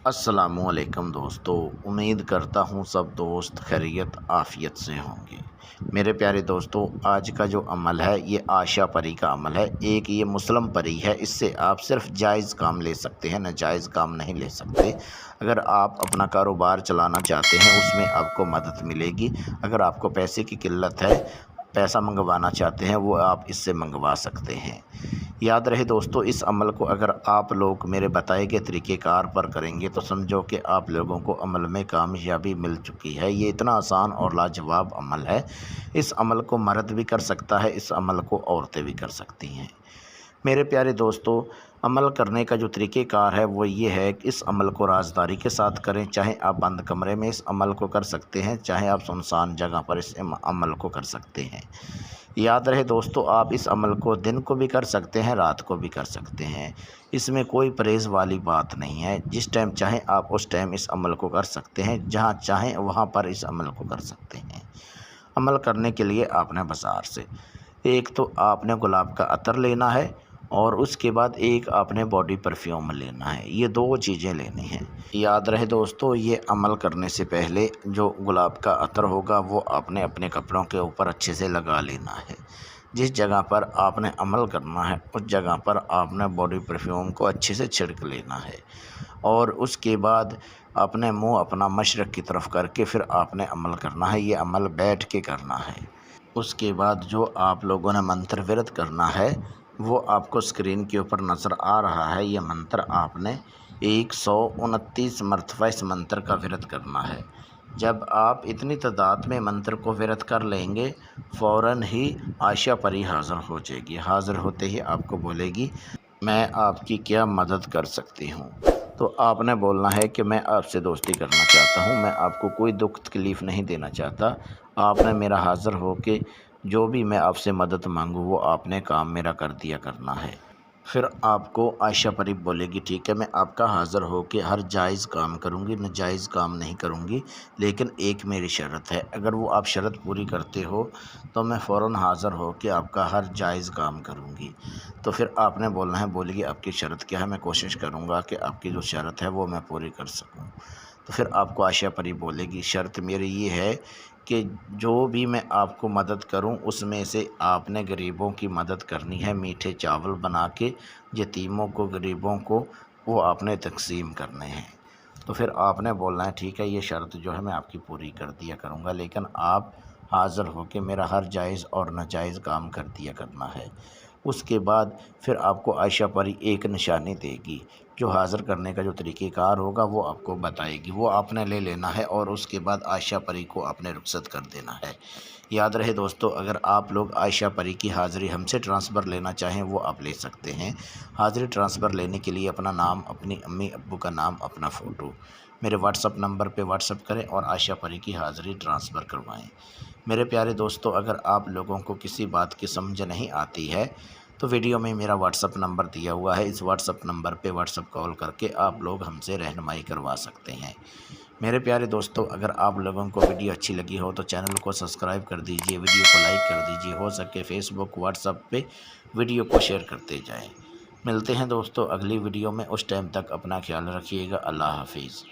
अस्सलामुअलैकुम दोस्तों, उम्मीद करता हूँ सब दोस्त खैरियत आफ़ियत से होंगे। मेरे प्यारे दोस्तों, आज का जो अमल है ये आशा परी का अमल है। एक ये मुस्लिम परी है, इससे आप सिर्फ जायज़ काम ले सकते हैं, नाजायज़ काम नहीं ले सकते। अगर आप अपना कारोबार चलाना चाहते हैं उसमें आपको मदद मिलेगी। अगर आपको पैसे की किल्लत है, पैसा मंगवाना चाहते हैं, वो आप इससे मंगवा सकते हैं। याद रहे दोस्तों, इस अमल को अगर आप लोग मेरे बताए गए तरीक़ेकार पर करेंगे तो समझो कि आप लोगों को अमल में कामयाबी मिल चुकी है। ये इतना आसान और लाजवाब अमल है। इस अमल को मर्द भी कर सकता है, इस अमल को औरतें भी कर सकती हैं। मेरे प्यारे दोस्तों, अमल करने का जो तरीक़ेकार है वो ये है कि इस अमल को राज़दारी के साथ करें। चाहे आप बंद कमरे में इस अमल को कर सकते हैं, चाहे आप सुनसान जगह पर इस अमल को कर सकते हैं। याद रहे दोस्तों, आप इस अमल को दिन को भी कर सकते हैं, रात को भी कर सकते हैं। इसमें कोई परहेज़ वाली बात नहीं है। जिस टाइम चाहें आप उस टाइम इस अमल को कर सकते हैं, जहाँ चाहें वहाँ पर इस अमल को कर सकते हैं। अमल करने के लिए आपने बाज़ार से एक तो आपने गुलाब का अतर लेना है और उसके बाद एक आपने बॉडी परफ्यूम लेना है। ये दो चीज़ें लेनी हैं। याद रहे दोस्तों, ये अमल करने से पहले जो गुलाब का अतर होगा वो आपने अपने कपड़ों के ऊपर अच्छे से लगा लेना है। जिस जगह पर आपने अमल करना है उस जगह पर आपने बॉडी परफ्यूम को अच्छे से छिड़क लेना है और उसके बाद अपने मुंह अपना मशरक़ की तरफ करके फिर आपने अमल करना है। ये अमल बैठ के करना है। उसके बाद जो आप लोगों ने मंत्र विरत करना है वो आपको स्क्रीन के ऊपर नज़र आ रहा है। ये मंत्र आपने 129 मरतबा इस मंत्र का विरत करना है। जब आप इतनी तादाद में मंत्र को विरत कर लेंगे, फ़ौरन ही आशा परी हाज़िर हो जाएगी। हाज़िर होते ही आपको बोलेगी, मैं आपकी क्या मदद कर सकती हूँ। तो आपने बोलना है कि मैं आपसे दोस्ती करना चाहता हूँ, मैं आपको कोई दुख तकलीफ़ नहीं देना चाहता। आपने मेरा हाज़िर हो के जो भी मैं आपसे मदद मांगूँ वो आपने काम मेरा कर दिया करना है। फिर आपको आयशा परी बोलेगी, ठीक है, मैं आपका हाज़िर हो के हर जायज़ काम करूँगी, नाजायज़ काम नहीं करूँगी, लेकिन एक मेरी शर्त है। अगर वो आप शर्त पूरी करते हो तो मैं फ़ौरन हाज़िर हो के आपका हर जायज़ काम करूँगी। तो फिर आपने बोलना है, बोलिए आपकी शर्त क्या है, मैं कोशिश करूँगा कि आपकी जो शर्त है वो मैं पूरी कर सकूँ। तो फिर आपको आयशा परी बोलेगी, शर्त मेरी ये है कि जो भी मैं आपको मदद करूं उसमें से आपने गरीबों की मदद करनी है। मीठे चावल बना के यतीमों को, गरीबों को वो आपने तकसीम करने हैं। तो फिर आपने बोलना है, ठीक है, ये शर्त जो है मैं आपकी पूरी कर दिया करूँगा, लेकिन आप हाज़िर होकर मेरा हर जायज़ और नाजायज़ काम कर दिया करना है। उसके बाद फिर आपको आयशा परी एक निशानी देगी, जो हाज़िर करने का जो तरीक़ेकार होगा वो आपको बताएगी। वो आपने ले लेना है और उसके बाद आयशा परी को आपने रुखसत कर देना है। याद रहे दोस्तों, अगर आप लोग आयशा परी की हाज़िरी हमसे ट्रांसफ़र लेना चाहें वो आप ले सकते हैं। हाज़िरी ट्रांसफ़र लेने के लिए अपना नाम, अपनी अम्मी अब्बू का नाम, अपना फ़ोटो मेरे व्हाट्सअप नंबर पे व्हाट्सअप करें और आयशा परी की हाज़िरी ट्रांसफ़र करवाएं। मेरे प्यारे दोस्तों, अगर आप लोगों को किसी बात की समझ नहीं आती है तो वीडियो में मेरा व्हाट्सअप नंबर दिया हुआ है। इस व्हाट्सअप नंबर पे व्हाट्सअप कॉल करके आप लोग हमसे रहनुमाई करवा सकते हैं। मेरे प्यारे दोस्तों, अगर आप लोगों को वीडियो अच्छी लगी हो तो चैनल को सब्सक्राइब कर दीजिए, वीडियो को लाइक कर दीजिए, हो सके फेसबुक व्हाट्सएप पे वीडियो को शेयर करते जाएं। मिलते हैं दोस्तों अगली वीडियो में, उस टाइम तक अपना ख्याल रखिएगा। अल्लाह हाफिज़।